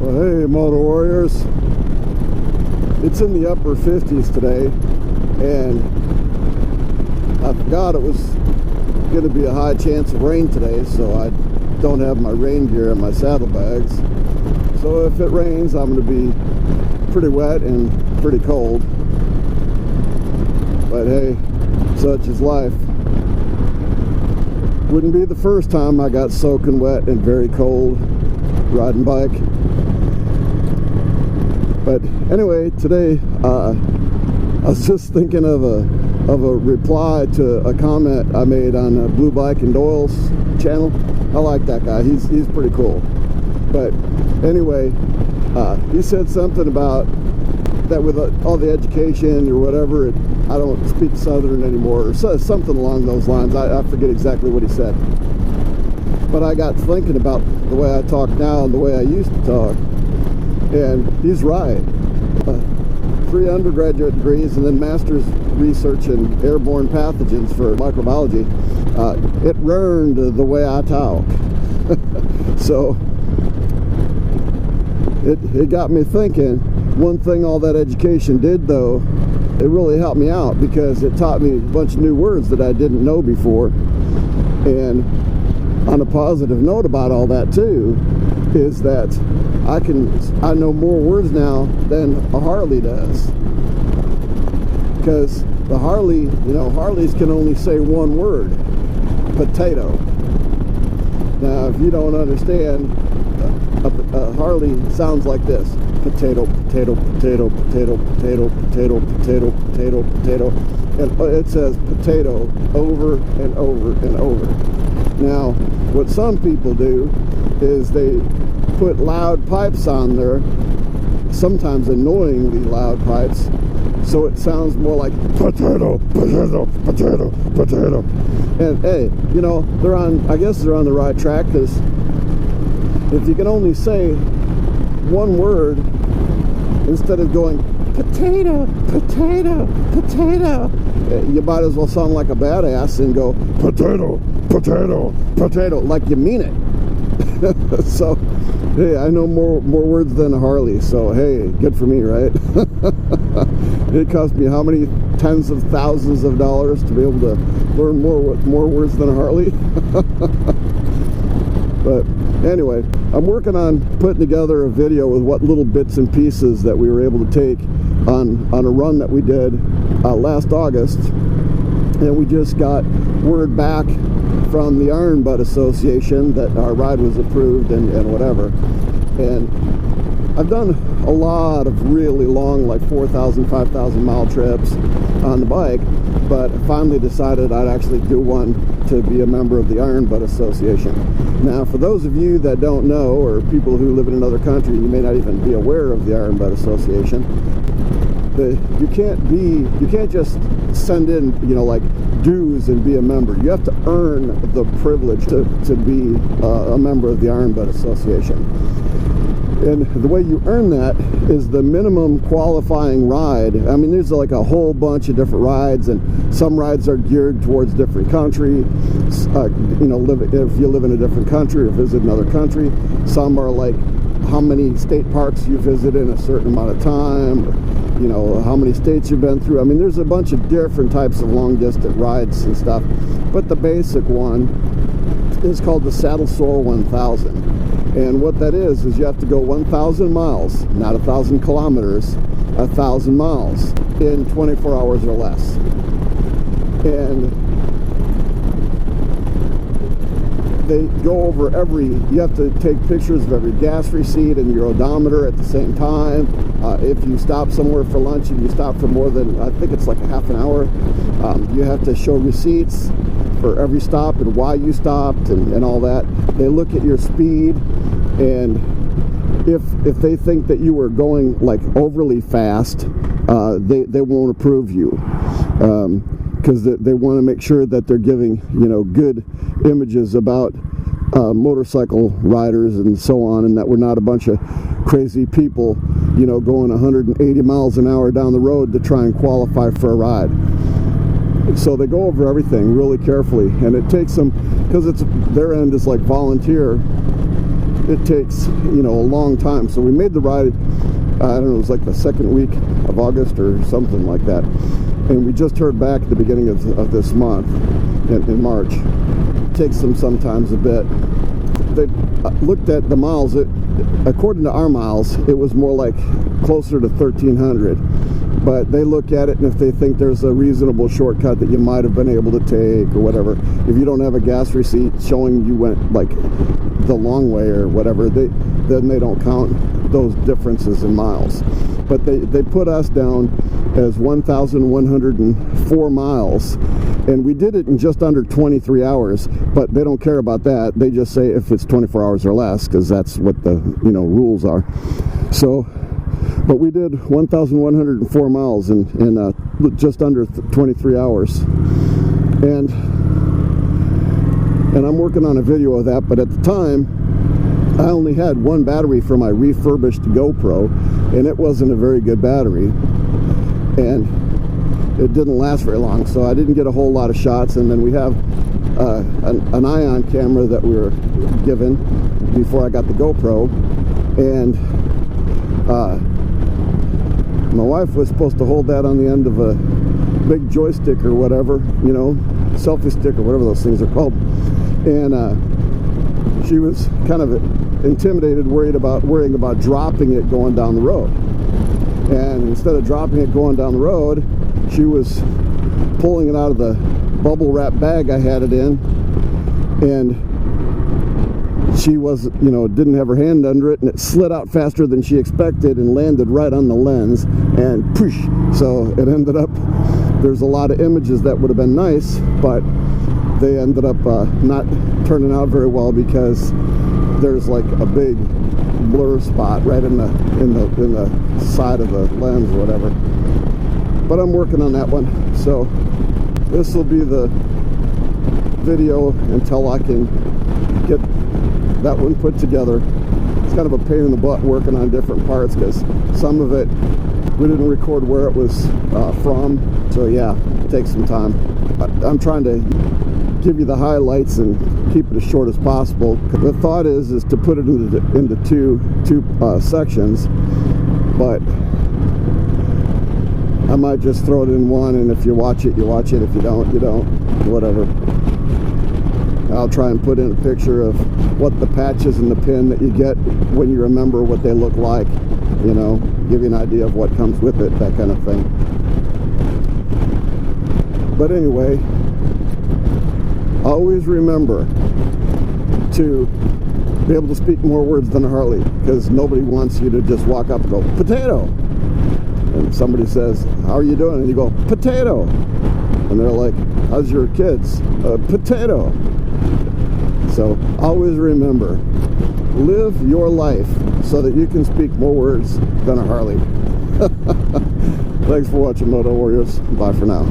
Hey, Motor Warriors. It's in the upper 50s today, and I forgot it was going to be a high chance of rain today, so I don't have my rain gear in my saddlebags. So if it rains, I'm going to be pretty wet and pretty cold. But hey, such is life. Wouldn't be the first time I got soaking wet and very cold riding bike. But anyway, today I was just thinking of a reply to a comment I made on Blue Bike and Doyle's channel. I like that guy. He's pretty cool. But anyway, he said something about that with all the education or whatever, I don't speak Southern anymore, or something along those lines. I forget exactly what he said. But I got thinking about the way I talk now and the way I used to talk. And he's right. 3 undergraduate degrees and then master's research in airborne pathogens for microbiology. It learned the way I talk. So it got me thinking. One thing all that education did, though, it really helped me out because it taught me a bunch of new words that I didn't know before. And on a positive note about all that too, is that I know more words now than a Harley does, because the Harley, Harleys can only say one word: potato. Now, if you don't understand, a Harley sounds like this: potato, potato, potato, potato, potato, potato, potato, potato, potato, and it says potato over and over and over. Now, what some people do is they put loud pipes on there, sometimes annoyingly loud pipes, so it sounds more like potato, potato, potato, potato. And hey, I guess they're on the right track, because if you can only say one word instead of going potato, potato, potato, you might as well sound like a badass and go potato, potato, potato, like you mean it. So hey, I know more words than a Harley, so hey, good for me, right? It cost me how many tens of thousands of dollars to be able to learn more words than a Harley. But anyway, I'm working on putting together a video with what little bits and pieces that we were able to take on a run that we did last August, and we just got word back from the Iron Butt Association that our ride was approved and whatever. And I've done a lot of really long, like 4,000, 5,000 mile trips on the bike, but I finally decided I'd actually do one to be a member of the Iron Butt Association. Now, for those of you that don't know, or people who live in another country, you may not even be aware of the Iron Butt Association. You can't just send in, like dues and be a member. You have to earn the privilege to be a member of the Iron Butt Association. And the way you earn that is the minimum qualifying ride. I mean, there's like a whole bunch of different rides, and some rides are geared towards different country. If you live in a different country or visit another country. Some are like how many state parks you visit in a certain amount of time, or, how many states you've been through. I mean, there's a bunch of different types of long distance rides and stuff, but the basic one is called the Saddle Sore 1000. And what that is you have to go 1,000 miles, not 1,000 kilometers, 1,000 miles in 24 hours or less. And they go over you have to take pictures of every gas receipt and your odometer at the same time. If you stop somewhere for lunch and you stop for more than, I think it's like a half an hour, you have to show receipts for every stop and why you stopped and all that. They look at your speed, and if they think that you were going like overly fast, they won't approve you, because they want to make sure that they're giving, you know, good images about motorcycle riders and so on, and that we're not a bunch of crazy people, you know, going 180 miles an hour down the road to try and qualify for a ride. So they go over everything really carefully, and it takes them, because it's their end is like volunteer, it takes, you know, a long time. So we made the ride, I don't know, it was like the second week of August or something like that, and we just heard back at the beginning of this month, in March. It takes them sometimes a bit. They looked at the miles. According to our miles, it was more like closer to 1,300. But they look at it, and if they think there's a reasonable shortcut that you might have been able to take or whatever, if you don't have a gas receipt showing you went like the long way or whatever, then they don't count those differences in miles. But they put us down as 1,104 miles, and we did it in just under 23 hours, but they don't care about that. They just say if it's 24 hours or less, because that's what the, you know, rules are. So, but we did 1,104 miles in just under 23 hours, and I'm working on a video of that. But at the time, I only had one battery for my refurbished GoPro, and it wasn't a very good battery, and it didn't last very long, so I didn't get a whole lot of shots. And then we have an Ion camera that we were given before I got the GoPro, and my wife was supposed to hold that on the end of a big joystick or whatever, you know, selfie stick or whatever those things are called, and she was kind of intimidated, worrying about dropping it going down the road. And instead of dropping it going down the road, she was pulling it out of the bubble wrap bag I had it in, and she was, you know, didn't have her hand under it, and it slid out faster than she expected and landed right on the lens, and push. So it ended up, there's a lot of images that would have been nice, but they ended up not turning out very well, because there's like a big blur spot right in the side of the lens or whatever. But I'm working on that one, so this will be the video until I can get that one put together. It's kind of a pain in the butt working on different parts, because some of it we didn't record where it was from, so yeah, it takes some time. I'm trying to give you the highlights and keep it as short as possible. The thought is to put it into two sections, but I might just throw it in one, and if you watch it, you watch it. If you don't, you don't. Whatever. I'll try and put in a picture of what the patches and the pin that you get when you remember what they look like, you know, give you an idea of what comes with it, that kind of thing. But anyway, always remember to be able to speak more words than a Harley, because nobody wants you to just walk up and go, potato! And somebody says, how are you doing? And you go, potato! And they're like, how's your kids? Potato! So always remember, live your life so that you can speak more words than a Harley. Thanks for watching, Moto Warriors. Bye for now.